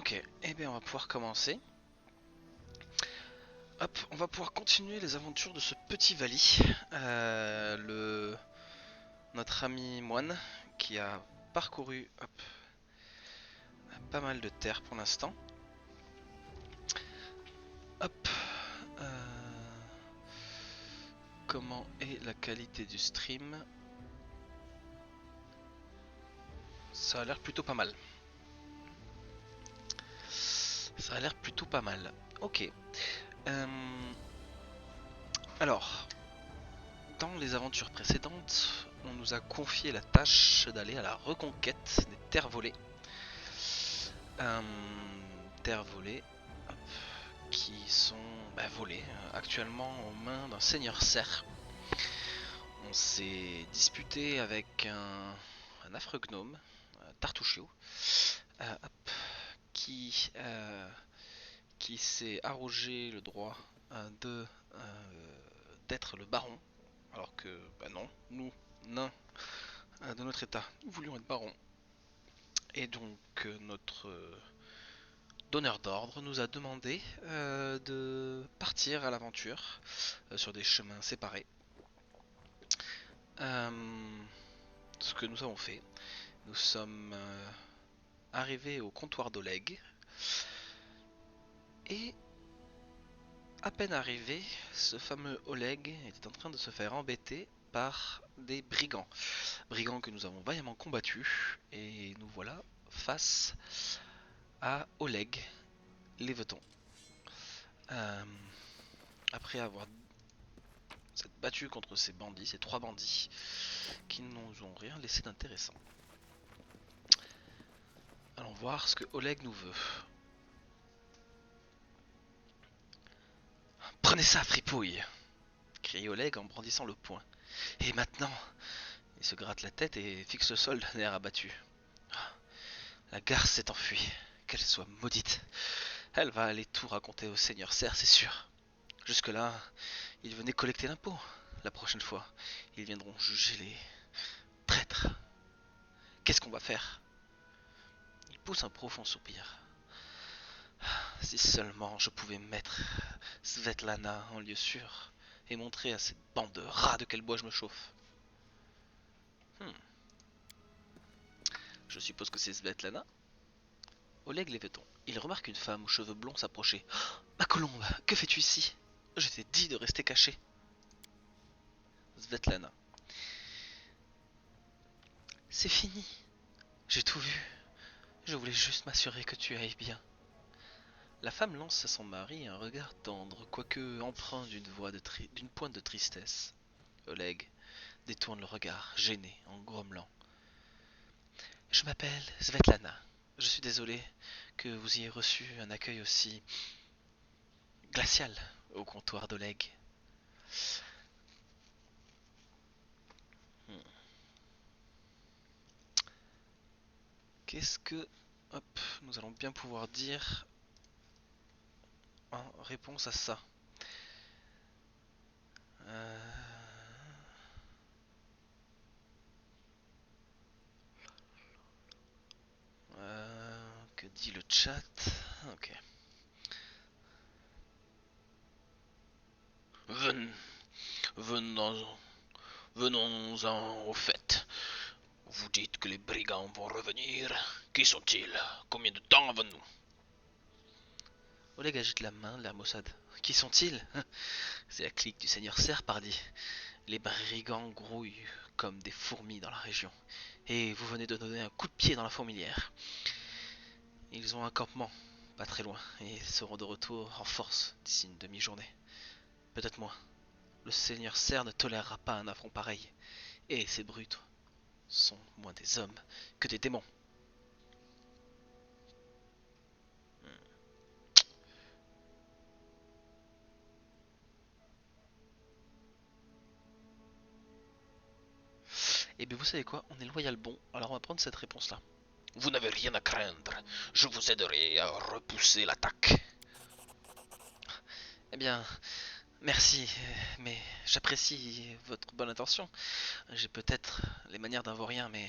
Ok, eh bien on va pouvoir commencer. Hop, on va pouvoir continuer les aventures de ce petit Vali. Notre ami moine qui a parcouru pas mal de terre pour l'instant. Hop, comment est la qualité du stream? Ça a l'air plutôt pas mal. Ça a l'air plutôt pas mal. Ok. Alors, dans les aventures précédentes, on nous a confié la tâche d'aller à la reconquête des terres volées. Euh, Terres volées hop, qui sont volées actuellement aux mains d'un seigneur cerf. On s'est disputé avec un affreux gnome, Tartushio, hop, qui, s'est arrogé le droit d'être le baron, alors que non, nous, nains de notre état, nous voulions être baron. Et donc notre donneur d'ordre nous a demandé de partir à l'aventure sur des chemins séparés. Ce que nous avons fait, nous sommes arrivés au comptoir d'Oleg et à peine arrivé, ce fameux Oleg était en train de se faire embêter par des brigands. Brigands que nous avons vaillamment combattus et nous voilà face à Oleg Leveton. Euh, Après avoir s'être battu contre ces bandits, ces trois bandits, qui ne nous ont rien laissé d'intéressant. Allons voir ce que Oleg nous veut. Prenez ça, fripouille, crie Oleg en brandissant le poing. Et maintenant, il se gratte la tête et fixe le sol d'un air abattu. La garce s'est enfuie, qu'elle soit maudite. Elle va aller tout raconter au seigneur cerf, c'est sûr. Jusque-là, ils venaient collecter l'impôt. La prochaine fois, ils viendront juger les traîtres. Qu'est-ce qu'on va faire? Il pousse un profond soupir. Si seulement je pouvais mettre Svetlana en lieu sûr et montrer à cette bande de rats de quel bois je me chauffe. Je suppose que c'est Svetlana. Oleg Leveton. Il remarque une femme aux cheveux blonds s'approcher. Oh, ma colombe, que fais-tu ici? Je t'ai dit de rester caché. Svetlana. C'est fini. J'ai tout vu. Je voulais juste m'assurer que tu ailles bien. La femme lance à son mari un regard tendre, quoique empreint d'une pointe de tristesse. Oleg détourne le regard, gêné, en grommelant. Je m'appelle Svetlana. Je suis désolé que vous ayez reçu un accueil aussi glacial au comptoir d'Oleg. Qu'est-ce que nous allons bien pouvoir dire en réponse à ça? euh... Que dit le chat? Ok. Venons, venons-en au fait. Vous dites que les brigands vont revenir. Qui sont-ils? Combien de temps avons-nous? Oleg agite la main, l'air maussade. Qui sont-ils? C'est la clique du seigneur cerf, pardi. Les brigands grouillent comme des fourmis dans la région. Et vous venez de donner un coup de pied dans la fourmilière. Ils ont un campement, pas très loin, et seront de retour en force d'ici une demi-journée. Peut-être moins. Le seigneur cerf ne tolérera pas un affront pareil. Et ces brutes sont moins des hommes que des démons. Et bien vous savez quoi, on est loyal bon, alors on va prendre cette réponse-là. Vous n'avez rien à craindre, je vous aiderai à repousser l'attaque. Eh bien, merci, mais j'apprécie votre bonne intention. J'ai peut-être les manières d'un vaurien, mais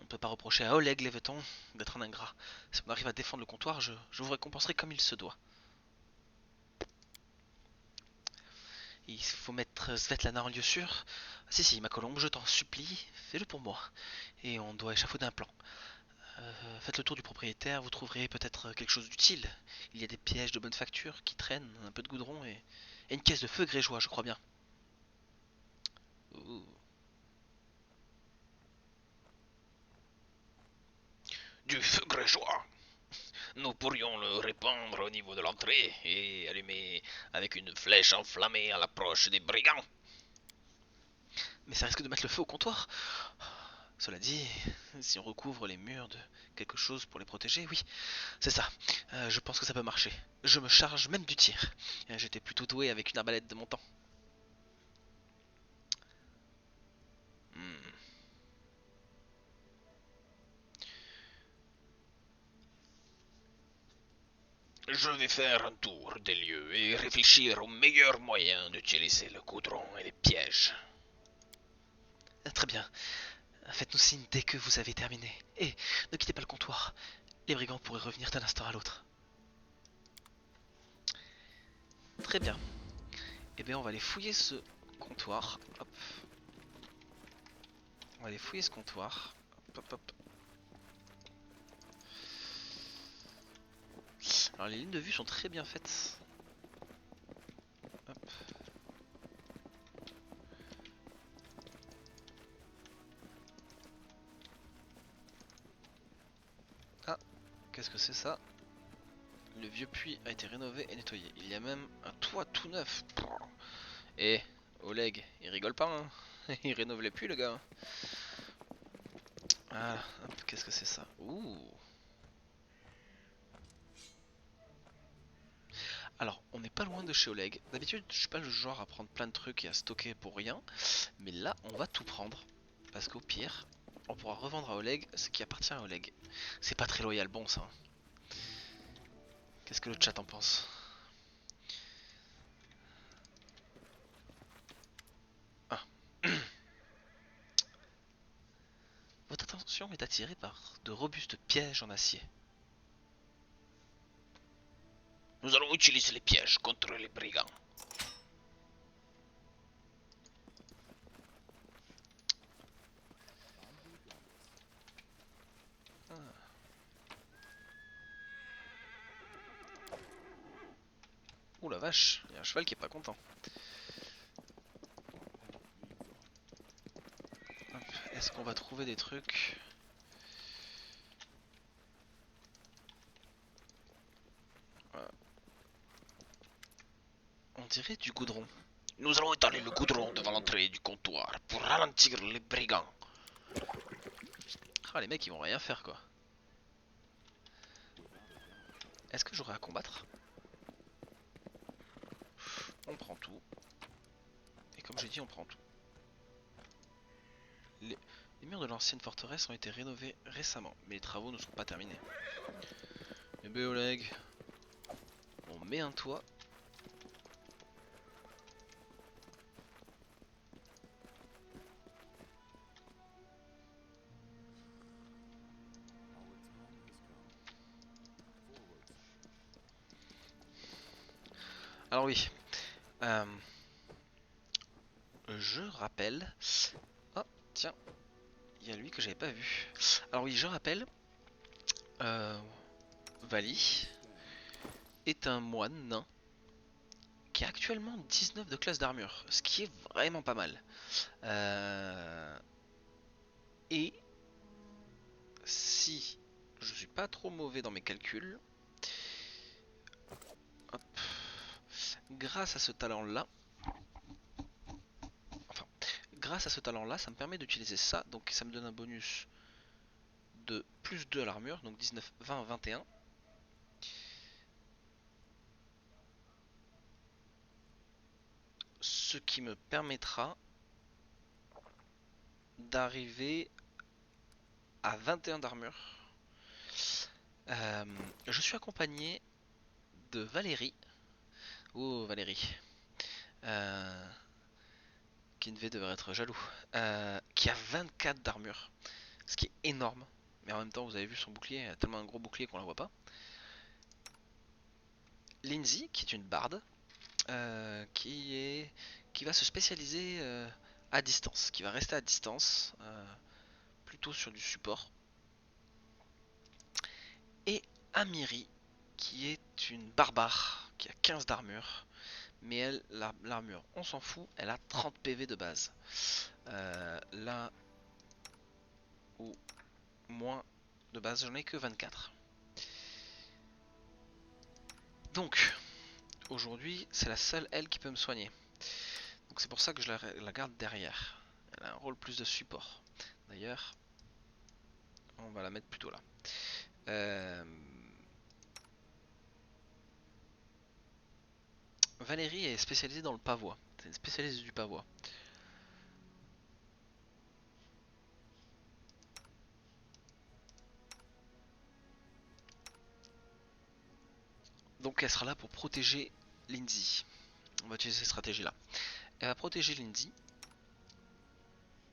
On ne peut pas reprocher à Oleg Leveton d'être un ingrat. Si on arrive à défendre le comptoir, je vous récompenserai comme il se doit. Il faut mettre Svetlana en lieu sûr. Si, si, ma colombe, je t'en supplie, fais-le pour moi. Et on doit échafauder un plan. Faites le tour du propriétaire, vous trouverez peut-être quelque chose d'utile. Il y a des pièges de bonne facture qui traînent, un peu de goudron et une caisse de feu grégeois, je crois bien. Ouh. Du feu grégeois. Nous pourrions le répandre au niveau de l'entrée et allumer avec une flèche enflammée à l'approche des brigands. Mais ça risque de mettre le feu au comptoir. Cela dit, si on recouvre les murs de quelque chose pour les protéger, oui, c'est ça. Je pense que ça peut marcher. Je me charge même du tir. J'étais plutôt doué avec une arbalète de mon temps. Hmm. Je vais faire un tour des lieux et réfléchir au meilleur moyen d'utiliser le goudron et les pièges. Très bien. Faites-nous signe dès que vous avez terminé. Et ne quittez pas le comptoir. Les brigands pourraient revenir d'un instant à l'autre. Très bien. Eh bien, on va aller fouiller ce comptoir. Hop. On va aller fouiller ce comptoir. Hop, hop, hop. Alors, les lignes de vue sont très bien faites. Hop. Ah, qu'est-ce que c'est ça? Le vieux puits a été rénové et nettoyé. Il y a même un toit tout neuf. Et Oleg, il rigole pas, hein. Il rénove les puits, le gars. Ah, qu'est-ce que c'est ça? Ouh. Alors, on n'est pas loin de chez Oleg. D'habitude, je suis pas le genre à prendre plein de trucs et à stocker pour rien. Mais là, on va tout prendre. Parce qu'au pire, on pourra revendre à Oleg ce qui appartient à Oleg. C'est pas très loyal, bon ça. Qu'est-ce que le chat en pense? Ah. Votre attention est attirée par de robustes pièges en acier. Nous allons utiliser les pièges contre les brigands. Ah. Ouh la vache, il y a un cheval qui est pas content. Est-ce qu'on va trouver des trucs? On dirait du goudron. Nous allons étaler le goudron devant l'entrée du comptoir pour ralentir les brigands. Ah, les mecs ils vont rien faire quoi. Est-ce que j'aurai à combattre? On prend tout. Et comme j'ai dit, on prend tout. Les murs de l'ancienne forteresse ont été rénovés récemment, mais les travaux ne sont pas terminés. Eh ben Oleg, on met un toit. Alors oui, euh, je rappelle... Oh, tiens, il y a lui que j'avais pas vu. Alors oui, je rappelle, Vali est un moine nain qui a actuellement 19 de classe d'armure, ce qui est vraiment pas mal. Et si je suis pas trop mauvais dans mes calculs, hop, grâce à ce talent-là, enfin, grâce à ce talent-là, ça me permet d'utiliser ça, donc ça me donne un bonus de plus 2 à l'armure, donc 19, 20, 21. Ce qui me permettra d'arriver à 21 d'armure. Je suis accompagné de Valérie. Oh Valérie. Kinvey devrait être jaloux. Qui a 24 d'armure. ce qui est énorme. Mais en même temps, vous avez vu son bouclier, elle a tellement un gros bouclier qu'on la voit pas. Lindsay, qui est une barde, qui va se spécialiser à distance, qui va rester à distance, plutôt sur du support. Et Amiri, qui est une barbare, qui a 15 d'armure, mais elle, l'armure, on s'en fout, elle a 30 PV de base. Là où moi, de base, j'en ai que 24. Donc, aujourd'hui, c'est la seule elle qui peut me soigner. Donc c'est pour ça que je la garde derrière. Elle a un rôle plus de support. D'ailleurs, on va la mettre plutôt là. Valérie est spécialisée dans le pavois. C'est une spécialiste du pavois. Donc elle sera là pour protéger Lindsay. On va utiliser cette stratégie là. Elle va protéger Lindsay.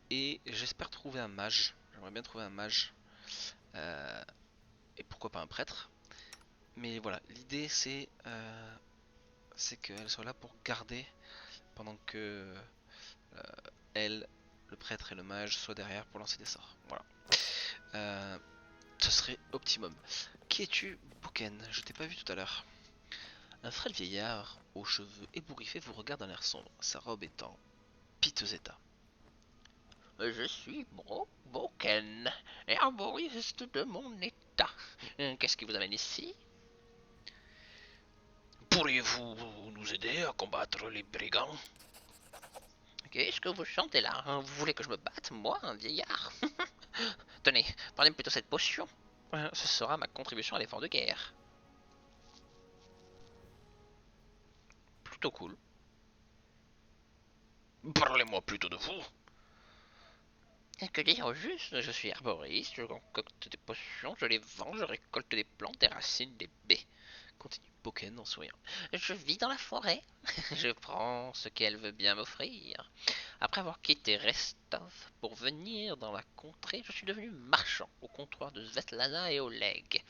Et j'espère trouver un mage. J'aimerais bien trouver un mage. Et pourquoi pas un prêtre. Mais voilà, l'idée c'est qu'elle soit là pour garder pendant que elle, le prêtre et le mage soient derrière pour lancer des sorts. Voilà. Ce serait optimum. Qui es-tu, Bouken? Je t'ai pas vu tout à l'heure. Un frêle vieillard aux cheveux ébouriffés vous regarde d'un air sombre, sa robe est en piteux état. Je suis Broken, herboriste de mon état. Qu'est-ce qui vous amène ici? Pourriez-vous nous aider à combattre les brigands? Qu'est-ce que vous chantez là? Vous voulez que je me batte, moi, un vieillard? Tenez, prenez plutôt cette potion. Ce sera ma contribution à l'effort de guerre. Plutôt cool. Parlez-moi plutôt de vous. Que dire au juste? Je suis herboriste, je concocte des potions, je les vends, je récolte des plantes, des racines, des baies. Continue Bouken en souriant. Je vis dans la forêt, je prends ce qu'elle veut bien m'offrir. Après avoir quitté Restov pour venir dans la contrée, je suis devenu marchand au comptoir de Svetlana et Oleg.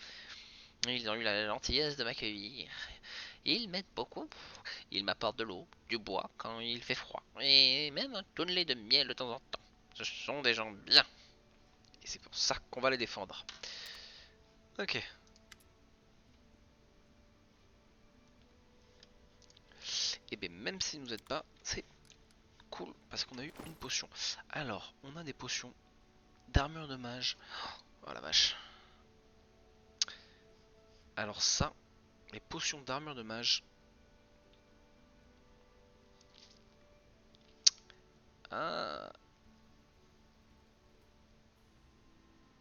Ils ont eu la gentillesse de m'accueillir. Ils m'aident beaucoup. Ils m'apportent de l'eau, du bois quand il fait froid, et même un tonnelet de miel de temps en temps. Ce sont des gens bien. Et c'est pour ça qu'on va les défendre. Ok. Et bien même s'ils nous aident pas, c'est cool parce qu'on a eu une potion. Alors, on a des potions d'armure de mage. Oh la vache. Alors ça, les potions d'armure de mage. Ah,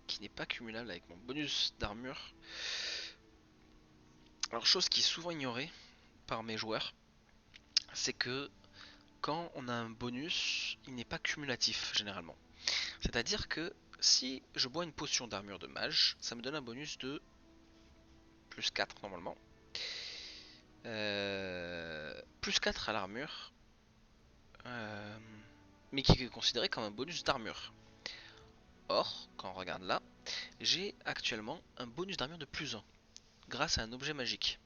qui n'est pas cumulable avec mon bonus d'armure. Alors chose qui est souvent ignorée par mes joueurs, c'est que quand on a un bonus, il n'est pas cumulatif généralement. C'est-à-dire que si je bois une potion d'armure de mage, ça me donne un bonus de plus 4 normalement. Plus 4 à l'armure, mais qui est considéré comme un bonus d'armure. Or, quand on regarde là, j'ai actuellement un bonus d'armure de plus 1, grâce à un objet magique.